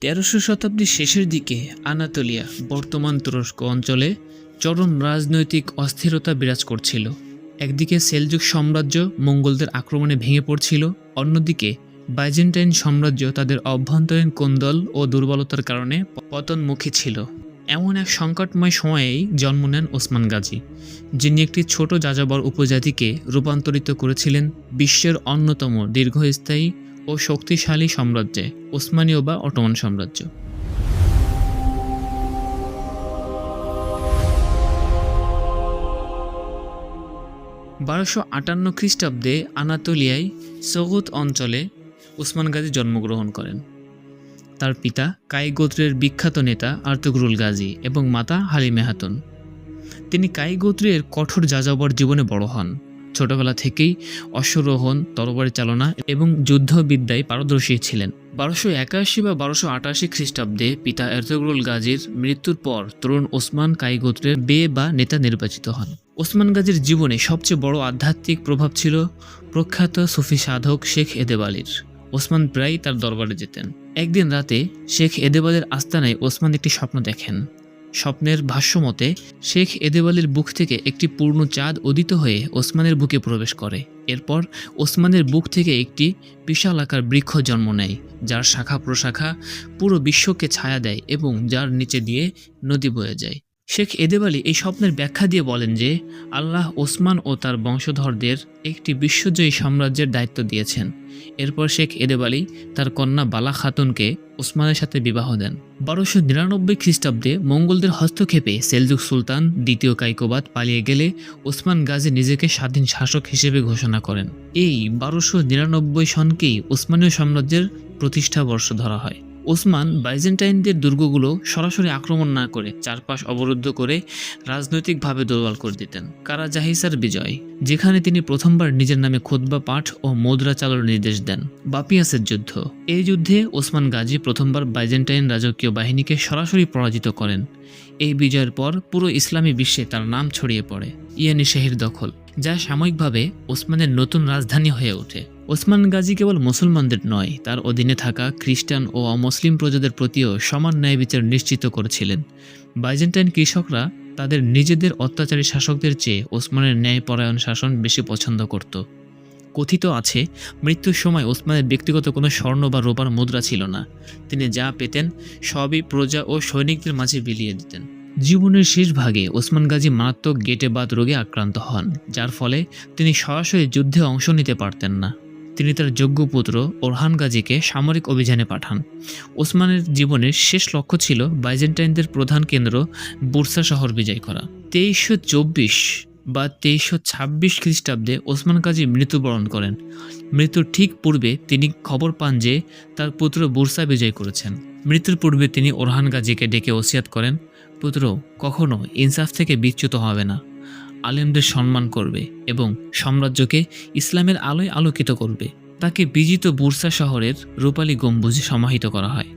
তেরোশো শতাব্দীর শেষের দিকে আনাতোলিয়া বর্তমান তুরস্ক অঞ্চলে চরম রাজনৈতিক অস্থিরতা বিরাজ করছিল। একদিকে সেলজুক সাম্রাজ্য মঙ্গোলদের আক্রমণে ভেঙে পড়ছিল, অন্যদিকে বাইজেন্টাইন সাম্রাজ্য তাদের অভ্যন্তরীণ কোন্দল ও দুর্বলতার কারণে পতনমুখী ছিল। এমন এক সংকটময় সময়েই জন্ম নেন ওসমান গাজী, যিনি একটি ছোট যাযাবর উপজাতিকে রূপান্তরিত করেছিলেন বিশ্বের অন্যতম দীর্ঘস্থায়ী ও শক্তিশালী সাম্রাজ্যে, ওসমানীয় বা অটোমান সাম্রাজ্য। 1258 খ্রিস্টাব্দে আনাতোলিয়ায় সগুত অঞ্চলে ওসমান গাজী জন্মগ্রহণ করেন। তার পিতা কাই গোত্রের বিখ্যাত নেতা আর্তুগরুল গাজী এবং মাতা হালিমে খাতুন। তিনি কাই গোত্রের কঠোর যাযাবর জীবনে বড় হন। ছোটবেলা থেকেই অশ্বরোহণ, তরবারি চালনা এবং যুদ্ধবিদ্যায় পারদর্শী ছিলেন। 1281 বা 1288 খ্রিস্টাব্দে পিতা আর্তুগরুল গাজীর মৃত্যুর পর তরুণ ওসমান কাই গোত্রের বে বা নেতা নির্বাচিত হন। ওসমান গাজীর জীবনে সবচেয়ে বড় আধ্যাত্মিক প্রভাব ছিল প্রখ্যাত সুফি সাধক শেখ এদেবালির। ওসমান প্রায়ই তার দরবারে যেতেন। একদিন রাতে শেখ এদেবালির আস্তানায় ওসমান একটি স্বপ্ন দেখেন। স্বপ্নের ভাষ্যমতে শেখ এদেবালির বুক থেকে একটি পূর্ণ চাঁদ উদিত হয়ে ওসমানের বুকে প্রবেশ করে। এরপর ওসমানের বুক থেকে একটি বিশাল আকার বৃক্ষ জন্ম নেয়, যার শাখা প্রশাখা পুরো বিশ্বকে ছায়া দেয় এবং যার নিচে দিয়ে নদী বয়ে যায়। শেখ এদেবালি এই স্বপ্নের ব্যাখ্যা দিয়ে বলেন যে আল্লাহ ওসমান ও তার বংশধরদের একটি বিশ্বজয়ী সাম্রাজ্যের দায়িত্ব দিয়েছেন। এরপর শেখ এদেবালি তার কন্যা বালা খাতুনকে ওসমানের সাথে বিবাহ দেন। 1299 খ্রিস্টাব্দে মঙ্গোলদের হস্তক্ষেপে সেলজুক সুলতান দ্বিতীয় কাইকোবাদ পালিয়ে গেলে ওসমান গাজী নিজেকে স্বাধীন শাসক হিসেবে ঘোষণা করেন। এই 1299 সনকেই ওসমানীয় সাম্রাজ্যের প্রতিষ্ঠা বর্ষ ধরা হয়। ওসমান বাইজেন্টাইনদের দুর্গগুলো সরাসরি আক্রমণ না করে চারপাশ অবরুদ্ধ করে রাজনৈতিকভাবে দুর্বল করে দিতেন। কারাজাহিসার বিজয়, যেখানে তিনি প্রথমবার নিজের নামে খুতবা পাঠ ও মুদ্রা চালুর নির্দেশ দেন। বাপিয়াসের যুদ্ধ, এই যুদ্ধে ওসমান গাজী প্রথমবার বাইজেন্টাইন রাজকীয় বাহিনীকে সরাসরি পরাজিত করেন। এই বিজয়ের পর পুরো ইসলামী বিশ্বে তার নাম ছড়িয়ে পড়ে। ইয়ানিশাহির দখল, যা সাময়িকভাবে ওসমানের নতুন রাজধানী হয়ে ওঠে। ওসমান গাজী কেবল মুসলমানদের নয়, তার অধীনে থাকা খ্রিস্টান ও অমুসলিম প্রজাদের প্রতিও সমান ন্যায় বিচার নিশ্চিত করেছিলেন। বাইজেন্টাইন কৃষকরা তাদের নিজেদের অত্যাচারী শাসকদের চেয়ে ওসমানের ন্যায়পরায়ণ শাসন বেশি পছন্দ করত। কথিত আছে, মৃত্যুর সময় ওসমানের ব্যক্তিগত কোনো স্বর্ণ বা রূপার মুদ্রা ছিল না। তিনি যা পেতেন সবই প্রজা ও সৈনিকদের মাঝে বিলিয়ে দিতেন। জীবনের শেষ ভাগে ওসমান গাজী মারাত্মক গেটেবাত রোগে আক্রান্ত হন, যার ফলে তিনি সরাসরি যুদ্ধে অংশ নিতে পারতেন না। তিনি তার যোগ্য পুত্র ওরহান গাজীকে সামরিক অভিযানে পাঠান। ওসমানের জীবনের শেষ লক্ষ্য ছিল বাইজেন্টাইনদের প্রধান কেন্দ্র বুরসা শহর বিজয় করা। 2324 বা 2326 খ্রিস্টাব্দে ওসমান গাজী মৃত্যুবরণ করেন। মৃত্যুর ঠিক পূর্বে তিনি খবর পান যে তার পুত্র বুরসা বিজয় করেছেন। মৃত্যুর পূর্বে তিনি ওরহান গাজীকে ডেকে ওসিয়াত করেন, পুত্র, কখনো ইনসাফ থেকে বিচ্যুত হবে না, আলেমদের সম্মান করবে এবং সাম্রাজ্যকে ইসলামের আলোয় আলোকিত করবে। তাকে বিজিত বুরসা শহরের রূপালী গম্বুজে সমাহিত করা হয়।